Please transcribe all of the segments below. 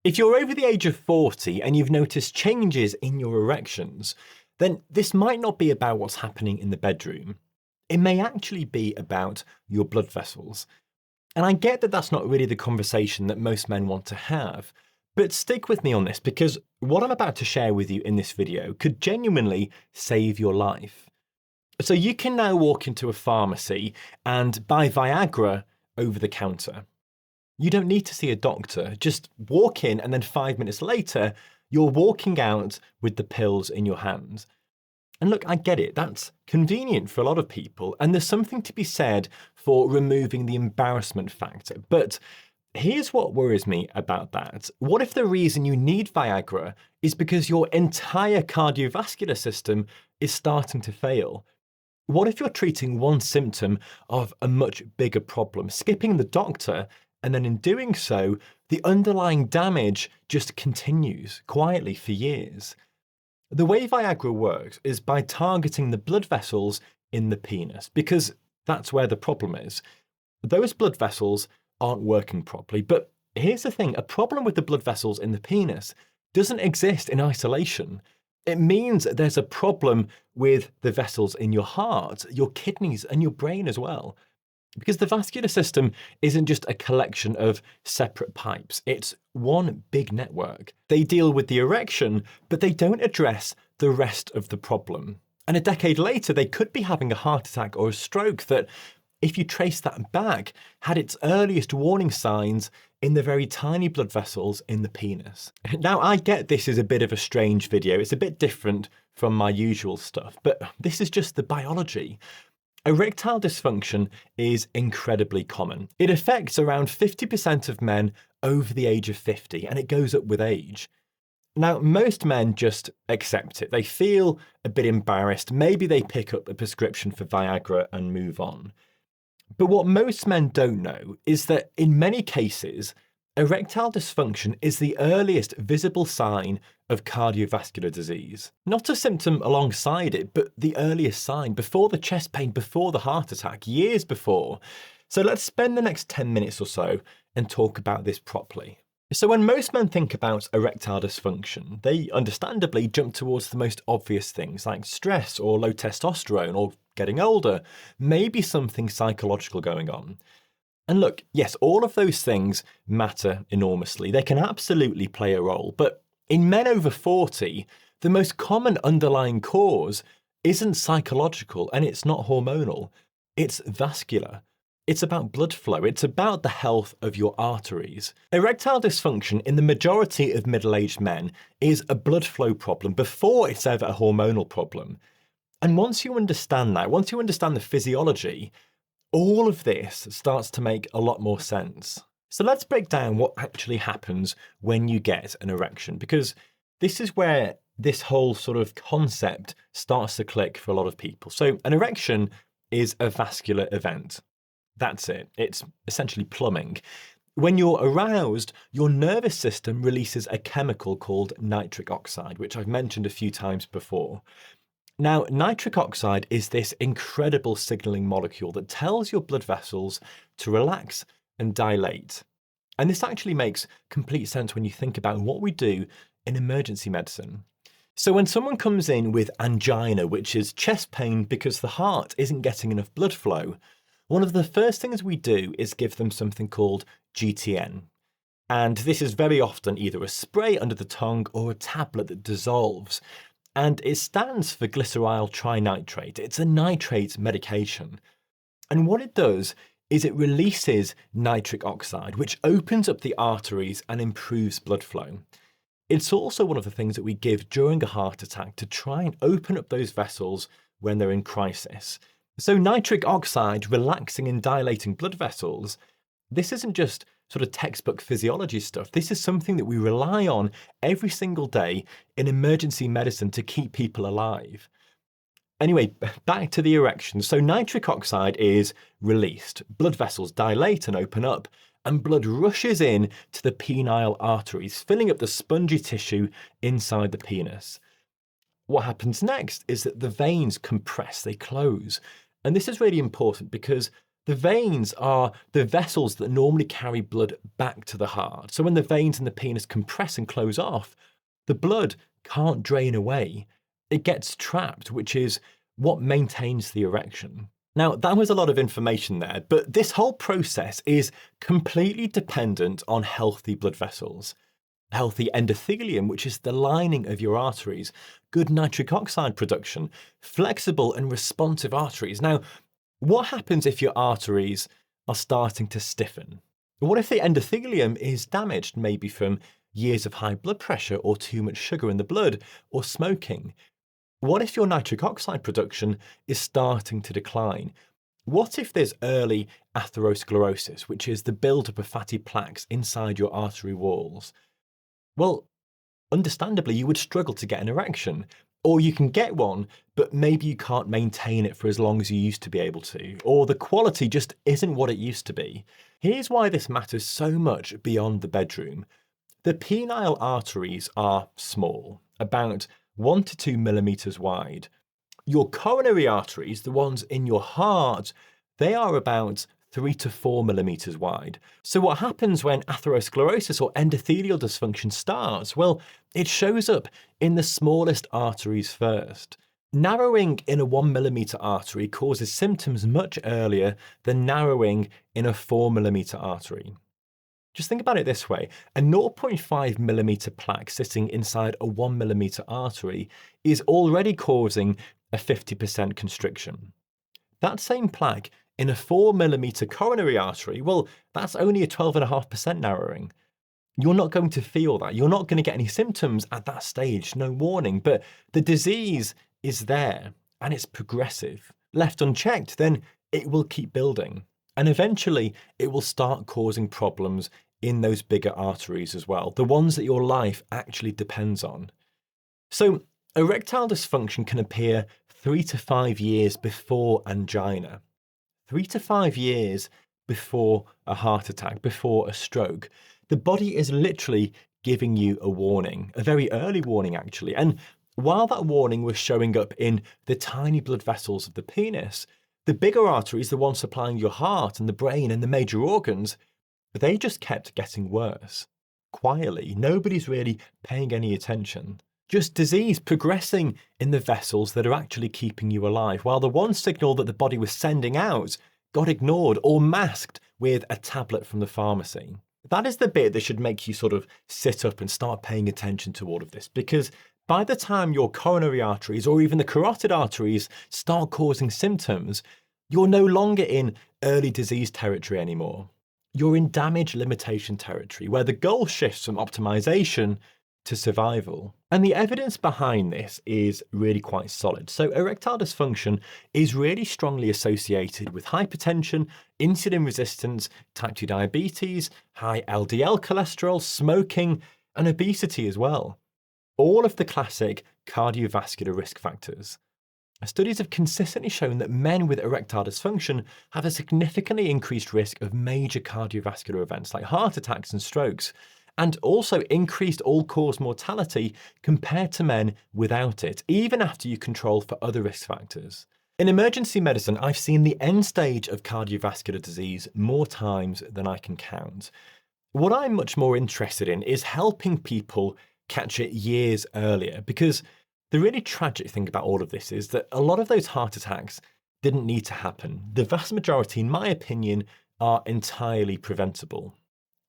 If you're over the age of 40 and you've noticed changes in your erections, then this might not be about what's happening in the bedroom. It may actually be about your blood vessels. And I get that that's not really the conversation that most men want to have, but stick with me on this because what I'm about to share with you in this video could genuinely save your life. So you can now walk into a pharmacy and buy Viagra over the counter. You don't need to see a doctor, just walk in and then 5 minutes later, you're walking out with the pills in your hand. And look, I get it, that's convenient for a lot of people, and there's something to be said for removing the embarrassment factor. But here's what worries me about that. What if the reason you need Viagra is because your entire cardiovascular system is starting to fail? What if you're treating one symptom of a much bigger problem, skipping the doctor, and then in doing so, the underlying damage just continues quietly for years? The way Viagra works is by targeting the blood vessels in the penis, because that's where the problem is. Those blood vessels aren't working properly, but here's the thing, a problem with the blood vessels in the penis doesn't exist in isolation. It means there's a problem with the vessels in your heart, your kidneys, and your brain as well. Because the vascular system isn't just a collection of separate pipes, it's one big network. They deal with the erection, but they don't address the rest of the problem. And a decade later, they could be having a heart attack or a stroke that, if you trace that back, had its earliest warning signs in the very tiny blood vessels in the penis. Now, I get this is a bit of a strange video. It's a bit different from my usual stuff, but this is just the biology. Erectile dysfunction is incredibly common. It affects around 50% of men over the age of 50, and it goes up with age. Now, most men just accept it. They feel a bit embarrassed. Maybe they pick up a prescription for Viagra and move on. But what most men don't know is that in many cases, erectile dysfunction is the earliest visible sign of cardiovascular disease. Not a symptom alongside it, but the earliest sign, before the chest pain, before the heart attack, years before. So let's spend the next 10 minutes or so and talk about this properly. So when most men think about erectile dysfunction, they understandably jump towards the most obvious things like stress or low testosterone or getting older, maybe something psychological going on. And look, yes, all of those things matter enormously. They can absolutely play a role, but in men over 40, the most common underlying cause isn't psychological and it's not hormonal. It's vascular. It's about blood flow. It's about the health of your arteries. Erectile dysfunction in the majority of middle-aged men is a blood flow problem before it's ever a hormonal problem. And once you understand that, once you understand the physiology, all of this starts to make a lot more sense. So let's break down what actually happens when you get an erection, because this is where this whole sort of concept starts to click for a lot of people. So an erection is a vascular event. That's it. It's essentially plumbing. When you're aroused, your nervous system releases a chemical called nitric oxide, which I've mentioned a few times before. Now, nitric oxide is this incredible signaling molecule that tells your blood vessels to relax and dilate. And this actually makes complete sense when you think about what we do in emergency medicine. So when someone comes in with angina, which is chest pain because the heart isn't getting enough blood flow, one of the first things we do is give them something called GTN. And this is very often either a spray under the tongue or a tablet that dissolves. And it stands for glyceryl trinitrate. It's a nitrate medication. And what it does is it releases nitric oxide, which opens up the arteries and improves blood flow. It's also one of the things that we give during a heart attack to try and open up those vessels when they're in crisis. So nitric oxide relaxing and dilating blood vessels, this isn't just sort of textbook physiology stuff. This is something that we rely on every single day in emergency medicine to keep people alive. Anyway, back to the erection. So nitric oxide is released. Blood vessels dilate and open up, and blood rushes in to the penile arteries, filling up the spongy tissue inside the penis. What happens next is that the veins compress, they close. And this is really important because The veins are the vessels that normally carry blood back to the heart. So when the veins in the penis compress and close off, the blood can't drain away. It gets trapped, which is what maintains the erection. Now, that was a lot of information there, but this whole process is completely dependent on healthy blood vessels. Healthy endothelium, which is the lining of your arteries, good nitric oxide production, flexible and responsive arteries. Now, what happens if your arteries are starting to stiffen? What if the endothelium is damaged, maybe from years of high blood pressure or too much sugar in the blood or smoking? What if your nitric oxide production is starting to decline? What if there's early atherosclerosis, which is the buildup of fatty plaques inside your artery walls? Well, understandably, you would struggle to get an erection. Or you can get one, but maybe you can't maintain it for as long as you used to be able to, or the quality just isn't what it used to be. Here's why this matters so much beyond the bedroom. The penile arteries are small, about 1 to 2 millimeters wide. Your coronary arteries, the ones in your heart, they are about 3 to 4 millimeters wide. So what happens when atherosclerosis or endothelial dysfunction starts? Well, it shows up in the smallest arteries first. Narrowing in a 1 millimeter artery causes symptoms much earlier than narrowing in a 4 millimeter artery. Just think about it this way. A 0.5 millimeter plaque sitting inside a 1 millimeter artery is already causing a 50% constriction. That same plaque in a 4 millimeter coronary artery, well, that's only a 12.5% narrowing. You're not going to feel that. You're not going to get any symptoms at that stage, no warning, but the disease is there and it's progressive. Left unchecked, then it will keep building. And eventually it will start causing problems in those bigger arteries as well, the ones that your life actually depends on. So erectile dysfunction can appear 3 to 5 years before angina. 3 to 5 years before a heart attack, before a stroke. The body is literally giving you a warning, a very early warning actually. And while that warning was showing up in the tiny blood vessels of the penis, the bigger arteries, the ones supplying your heart and the brain and the major organs, they just kept getting worse. Quietly, nobody's really paying any attention. Just disease progressing in the vessels that are actually keeping you alive, while the one signal that the body was sending out got ignored or masked with a tablet from the pharmacy. That is the bit that should make you sort of sit up and start paying attention to all of this, because by the time your coronary arteries or even the carotid arteries start causing symptoms, you're no longer in early disease territory anymore. You're in damage limitation territory, where the goal shifts from optimization to survival. And the evidence behind this is really quite solid. So erectile dysfunction is really strongly associated with hypertension, insulin resistance, type 2 diabetes, high LDL cholesterol, smoking, and obesity as well. All of the classic cardiovascular risk factors. Studies have consistently shown that men with erectile dysfunction have a significantly increased risk of major cardiovascular events like heart attacks and strokes, and also increased all-cause mortality compared to men without it, even after you control for other risk factors. In emergency medicine, I've seen the end stage of cardiovascular disease more times than I can count. What I'm much more interested in is helping people catch it years earlier, because the really tragic thing about all of this is that a lot of those heart attacks didn't need to happen. The vast majority, in my opinion, are entirely preventable.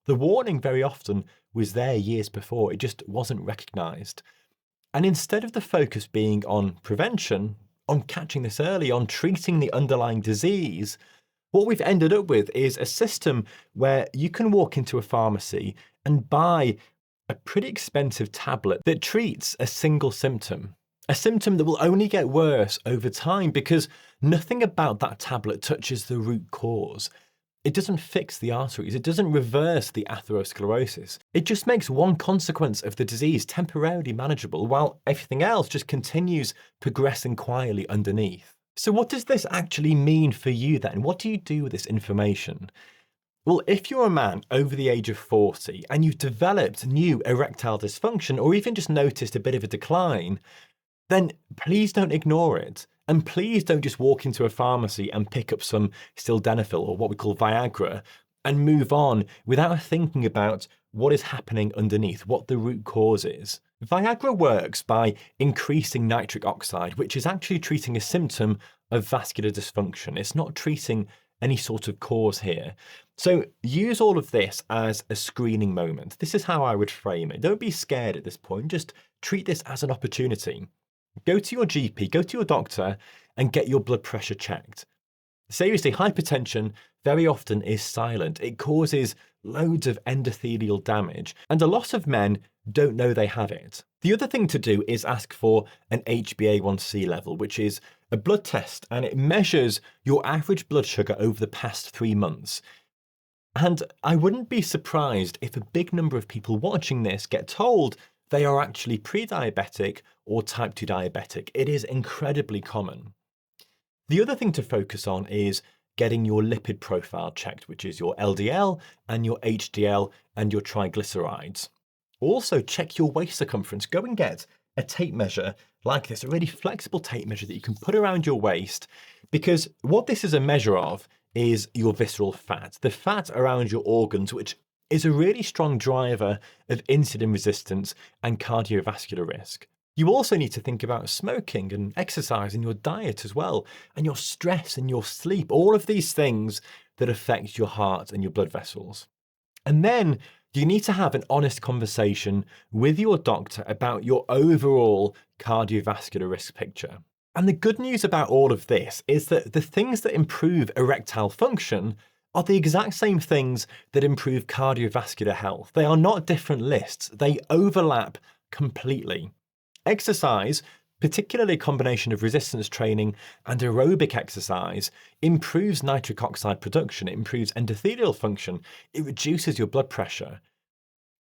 The warning very often was there years before, it just wasn't recognised. And instead of the focus being on prevention, on catching this early, on treating the underlying disease, what we've ended up with is a system where you can walk into a pharmacy and buy a pretty expensive tablet that treats a single symptom. A symptom that will only get worse over time because nothing about that tablet touches the root cause. It doesn't fix the arteries, it doesn't reverse the atherosclerosis. It just makes one consequence of the disease temporarily manageable while everything else just continues progressing quietly underneath. So what does this actually mean for you then? What do you do with this information? Well, if you're a man over the age of 40 and you've developed new erectile dysfunction or even just noticed a bit of a decline, then please don't ignore it And please don't just walk into a pharmacy and pick up some sildenafil, or what we call Viagra, and move on without thinking about what is happening underneath, what the root cause is. Viagra works by increasing nitric oxide, which is actually treating a symptom of vascular dysfunction. It's not treating any sort of cause here. So use all of this as a screening moment. This is how I would frame it. Don't be scared at this point. Just treat this as an opportunity. Go to your GP, go to your doctor, and get your blood pressure checked. Seriously, hypertension very often is silent. It causes loads of endothelial damage, and a lot of men don't know they have it. The other thing to do is ask for an HbA1c level, which is a blood test, and it measures your average blood sugar over the past 3 months. And I wouldn't be surprised if a big number of people watching this get told they are actually pre-diabetic or type 2 diabetic. It is incredibly common. The other thing to focus on is getting your lipid profile checked, which is your LDL and your HDL and your triglycerides. Also, check your waist circumference. Go and get a tape measure like this, a really flexible tape measure that you can put around your waist, because what this is a measure of is your visceral fat, the fat around your organs, which is a really strong driver of insulin resistance and cardiovascular risk. You also need to think about smoking and exercise in your diet as well, and your stress and your sleep, all of these things that affect your heart and your blood vessels. And then you need to have an honest conversation with your doctor about your overall cardiovascular risk picture. And the good news about all of this is that the things that improve erectile function are the exact same things that improve cardiovascular health. They are not different lists. They overlap completely. Exercise, particularly a combination of resistance training and aerobic exercise, improves nitric oxide production, it improves endothelial function, it reduces your blood pressure.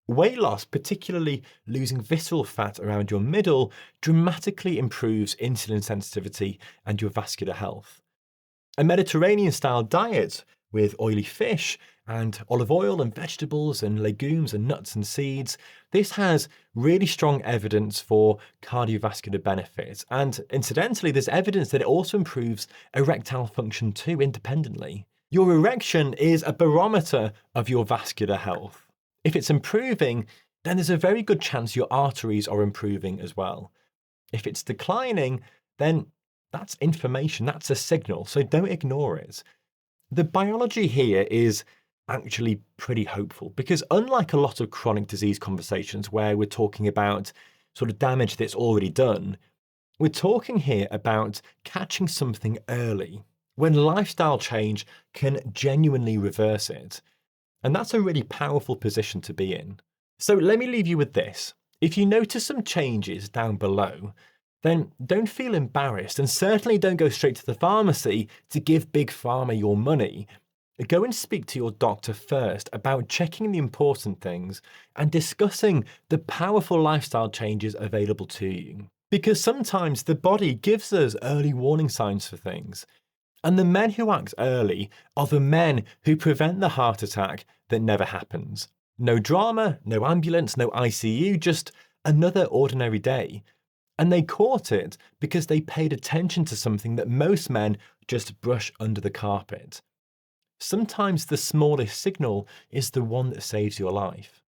Weight loss, particularly losing visceral fat around your middle, dramatically improves insulin sensitivity and your vascular health. A Mediterranean-style diet with oily fish and olive oil and vegetables and legumes and nuts and seeds, this has really strong evidence for cardiovascular benefits. And incidentally, there's evidence that it also improves erectile function too, independently. Your erection is a barometer of your vascular health. If it's improving, then there's a very good chance your arteries are improving as well. If it's declining, then that's information, that's a signal, so don't ignore it. The biology here is actually pretty hopeful, because unlike a lot of chronic disease conversations where we're talking about sort of damage that's already done, we're talking here about catching something early, when lifestyle change can genuinely reverse it. And that's a really powerful position to be in. So let me leave you with this. If you notice some changes down below, then don't feel embarrassed, and certainly don't go straight to the pharmacy to give Big Pharma your money. Go and speak to your doctor first about checking the important things and discussing the powerful lifestyle changes available to you. Because sometimes the body gives us early warning signs for things. And the men who act early are the men who prevent the heart attack that never happens. No drama, no ambulance, no ICU, just another ordinary day. And they caught it because they paid attention to something that most men just brush under the carpet. Sometimes the smallest signal is the one that saves your life.